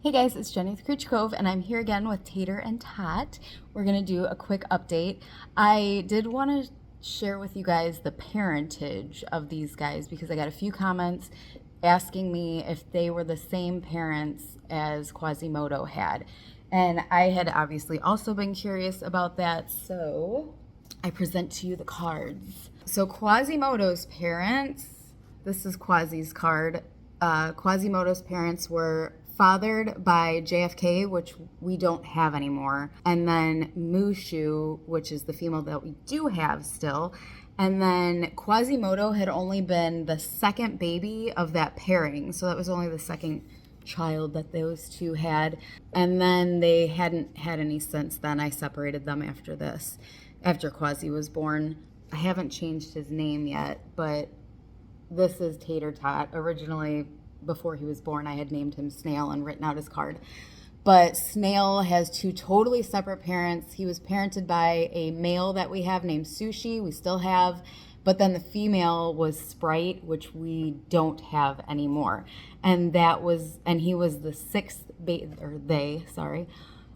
Hey guys, it's Jenny with Creature Cove, and I'm here again with Tater and Tot. We're going to do a quick update. I did want to share with you guys the parentage of these guys because I got a few comments asking me if they were the same parents as Quasimodo had. And I had obviously also been curious about that, so I present to you the cards. So Quasimodo's parents, this is Quasi's card. Quasimodo's parents were fathered by JFK, which we don't have anymore, and then Mushu, which is the female that we do have still. And then Quasimodo had only been the second baby of that pairing, so that was only the second child that those two had. And then they hadn't had any since then. I separated them after this, after Quasi was born. I haven't changed his name yet, but this is Tater Tot. Originally, before he was born, I had named him Snail and written out his card. But Snail has two totally separate parents. He was parented by a male that we have named Sushi. We still have. But then the female was Sprite, which we don't have anymore. And he was the sixth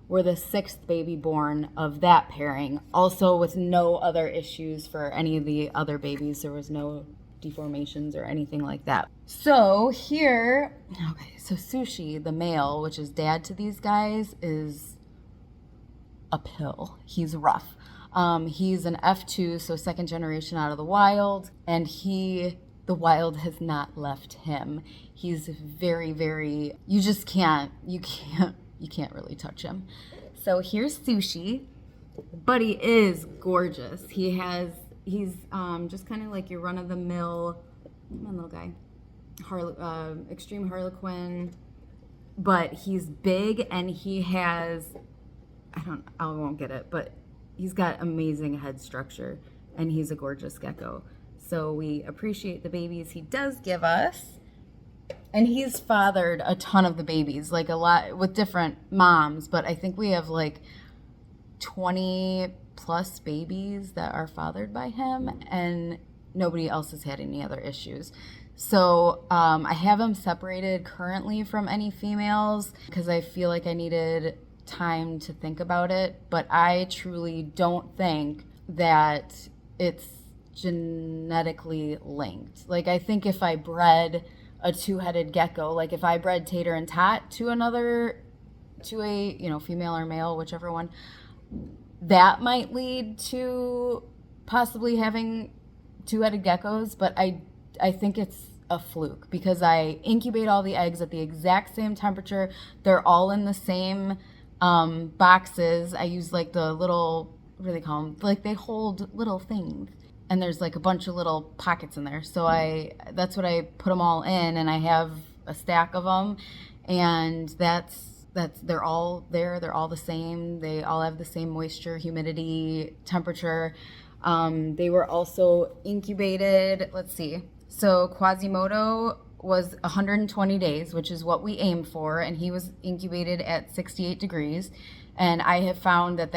were the sixth baby born of that pairing. Also with no other issues for any of the other babies. There was no deformations or anything like that. So here, so Sushi, the male, which is dad to these guys, is a pill. He's rough. He's an F2, so second generation out of the wild, and the wild has not left him. He's very, very, you can't really touch him. So here's Sushi, but he is gorgeous. He's just kind of like your run-of-the-mill, come on, little guy, extreme Harlequin, but he's big and he has, I won't get it, but he's got amazing head structure and he's a gorgeous gecko. So we appreciate the babies he does give us. And he's fathered a ton of the babies, like a lot with different moms, but I think we have like 20 plus babies that are fathered by him, and nobody else has had any other issues. So I have him separated currently from any females because I feel like I needed time to think about it, but I truly don't think that it's genetically linked. Like, I think if I bred a two-headed gecko, like if I bred Tater and Tot to a female or male, whichever one, that might lead to possibly having two-headed geckos, but I think it's a fluke because I incubate all the eggs at the exact same temperature. They're all in the same boxes. I use like the little, what do they call them? Like they hold little things, and there's like a bunch of little pockets in there. So that's what I put them all in, and I have a stack of them, and they're all there. They're all the same. They all have the same moisture, humidity, temperature. They were also incubated. Let's see. So Quasimodo was 120 days, which is what we aim for, and he was incubated at 68 degrees. And I have found that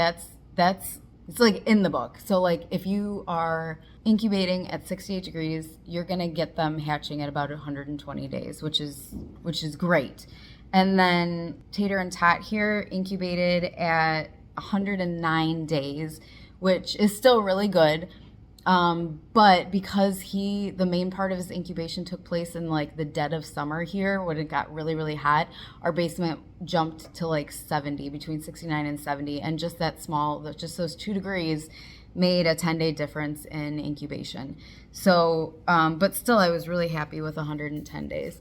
it's like in the book. So like if you are incubating at 68 degrees, you're gonna get them hatching at about 120 days, which is great. And then Tater and Tot here incubated at 109 days, which is still really good. But because the main part of his incubation took place in like the dead of summer here, when it got really, really hot, our basement jumped to like 70, between 69 and 70. And just just those 2 degrees made a 10-day difference in incubation. So, but still I was really happy with 110 days.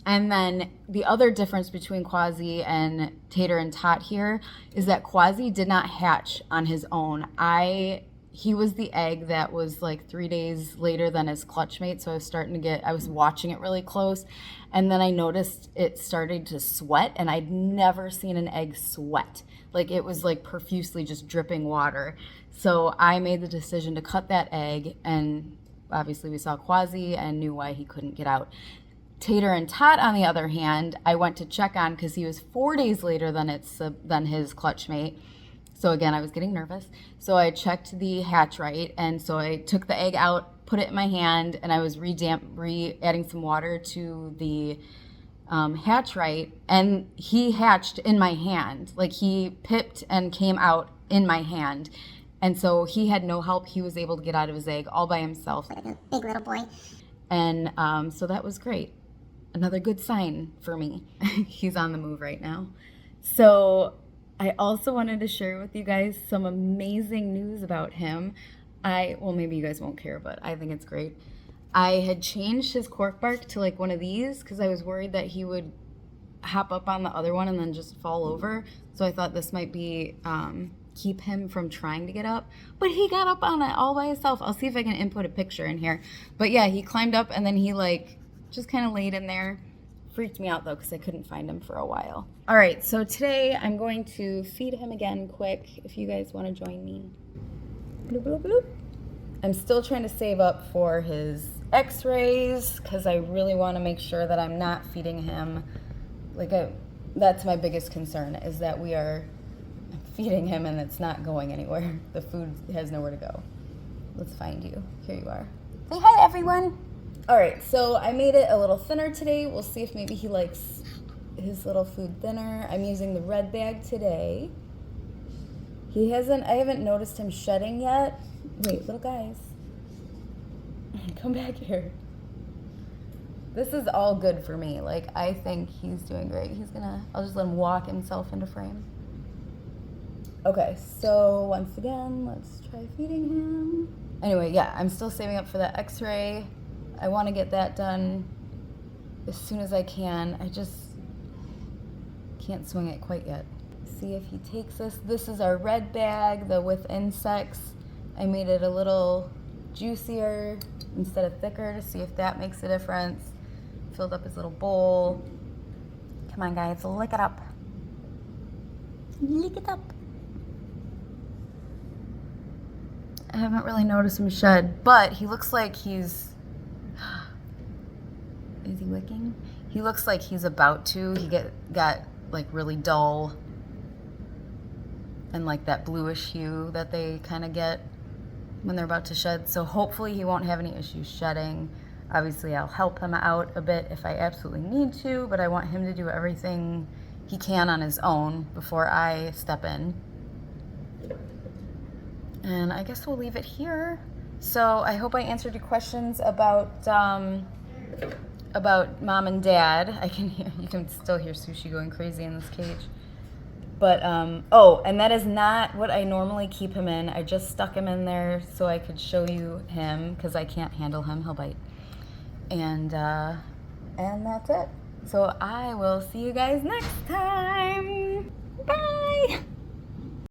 And then the other difference between Quasi and Tater and Tot here is that Quasi did not hatch on his own. He was the egg that was like 3 days later than his clutch mate, so I was watching it really close, and then I noticed it started to sweat, and I'd never seen an egg sweat. Like it was like profusely just dripping water. So I made the decision to cut that egg, and obviously we saw Quasi and knew why he couldn't get out. Tater and Tot, on the other hand, I went to check on because he was 4 days later than his clutch mate. So again, I was getting nervous. So I checked the hatch rate, and so I took the egg out, put it in my hand, and I was adding some water to the hatch right, and he hatched in my hand. Like, he pipped and came out in my hand. And so he had no help. He was able to get out of his egg all by himself. Like a big little boy. And so that was great. Another good sign for me. He's on the move right now. So I also wanted to share with you guys some amazing news about him. Well, maybe you guys won't care, but I think it's great. I had changed his cork bark to like one of these because I was worried that he would hop up on the other one and then just fall over. So I thought this might be keep him from trying to get up. But he got up on it all by himself. I'll see if I can input a picture in here. But yeah, he climbed up and then he like just kind of laid in there. Freaked me out though because I couldn't find him for a while. All right, so today I'm going to feed him again quick if you guys want to join me. Bloop, bloop, bloop. I'm still trying to save up for his x-rays because I really want to make sure that I'm not feeding him that's my biggest concern, is that we are feeding him and it's not going anywhere. The food has nowhere to go. Let's find you. Here you are. Say hi, everyone. All right, so I made it a little thinner today. We'll see if maybe he likes his little food thinner. I'm using the red bag today. I haven't noticed him shedding yet. Wait, little guys. Come back here. This is all good for me. Like, I think he's doing great. I'll just let him walk himself into frame. Okay, so once again, let's try feeding him. Anyway, yeah, I'm still saving up for that x-ray. I want to get that done as soon as I can. I just can't swing it quite yet. See if he takes this. This is our red bag, the with insects. I made it a little juicier instead of thicker to see if that makes a difference. Filled up his little bowl. Come on, guys, lick it up. Lick it up. I haven't really noticed him shed, but he looks like he's... Is he wicking? He looks like he's about to. He got like really dull and like that bluish hue that they kind of get when they're about to shed. So hopefully he won't have any issues shedding. Obviously I'll help him out a bit if I absolutely need to, but I want him to do everything he can on his own before I step in. And I guess we'll leave it here. So I hope I answered your questions about mom and dad. You can still hear Sushi going crazy in this cage. But, and that is not what I normally keep him in. I just stuck him in there so I could show you him because I can't handle him. He'll bite. And that's it. So I will see you guys next time.